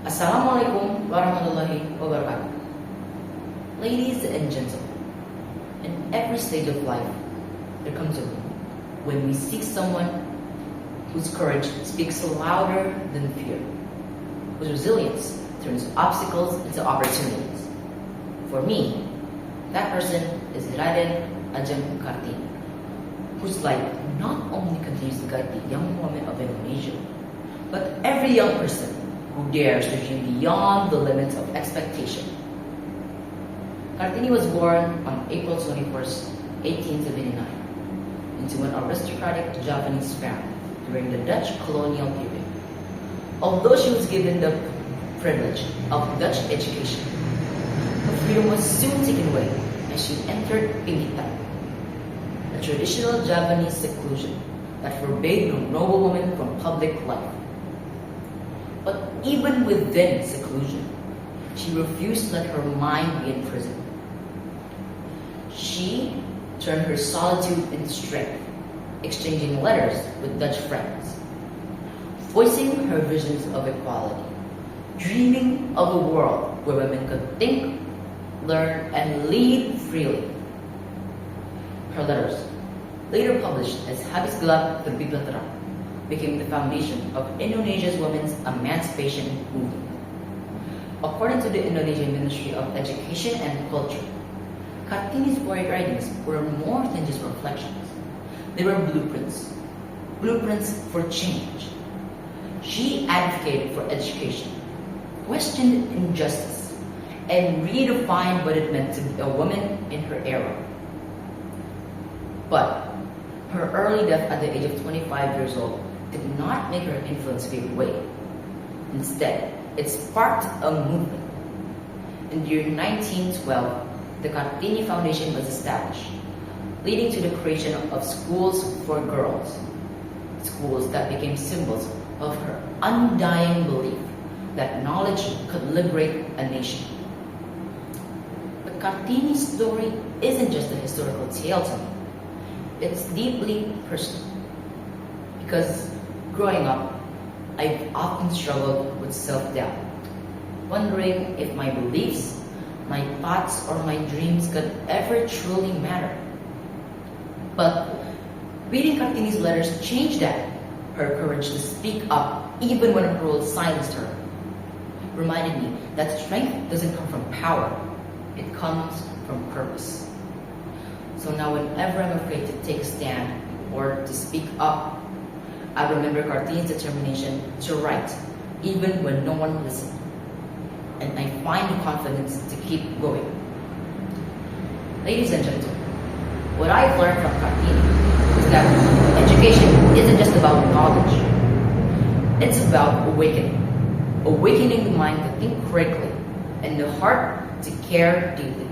Assalamualaikum warahmatullahi wabarakatuh. Ladies and gentlemen, in every stage of life, there comes a moment when we seek someone whose courage speaks louder than fear, whose resilience turns obstacles into opportunities. For me, that person is Raden Ajeng Kartini, whose light not only continues to guide the young women of Indonesia, but every young person who dares to dream beyond the limits of expectation. Kartini was born on April 21st, 1879, into an aristocratic Javanese family during the Dutch colonial period. Although she was given the privilege of Dutch education, her freedom was soon taken away as she entered Pingitan, a traditional Javanese seclusion that forbade the noblewoman from public life. But even within seclusion, she refused to let her mind be in prison. She turned her solitude into strength, exchanging letters with Dutch friends, voicing her visions of equality, dreaming of a world where women could think, learn, and lead freely. Her letters, later published as Habis Gelap Terbitlah Terang, became the foundation of Indonesia's women's emancipation movement. According to the Indonesian Ministry of Education and Culture, Kartini's poetic writings were more than just reflections. They were blueprints for change. She advocated for education, questioned injustice, and redefined what it meant to be a woman in her era. But her early death at the age of 25 years old did not make her influence fade away. Instead, it sparked a movement. In the year 1912, the Kartini Foundation was established, leading to the creation of schools for girls, schools that became symbols of her undying belief that knowledge could liberate a nation. But Kartini's story isn't just a historical tale to me. It's deeply personal. Because growing up, I've often struggled with self-doubt, wondering if my beliefs, my thoughts, or my dreams could ever truly matter. But reading Kartini's letters changed that. Her courage to speak up, even when her world silenced her, reminded me that strength doesn't come from power, it comes from purpose. So now whenever I'm afraid to take a stand or to speak up, I remember Kartini's determination to write, even when no one listened. And I find the confidence to keep going. Ladies and gentlemen, what I've learned from Kartini is that education isn't just about knowledge. It's about awakening. Awakening the mind to think critically and the heart to care deeply.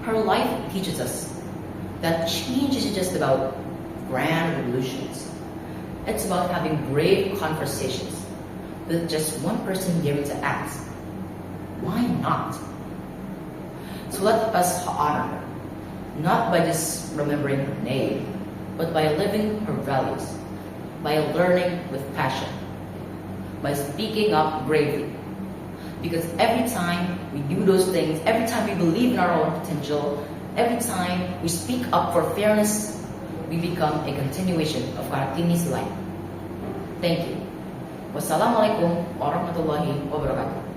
Her life teaches us that change isn't just about grand revolutions. It's about having brave conversations with just one person daring to ask, why not? So let us honor her, not by just remembering her name, but by living her values, by learning with passion, by speaking up bravely. Because every time we do those things, every time we believe in our own potential, every time we speak up for fairness, we become a continuation of Kartini's life. Thank you. Wassalamualaikum warahmatullahi wabarakatuh.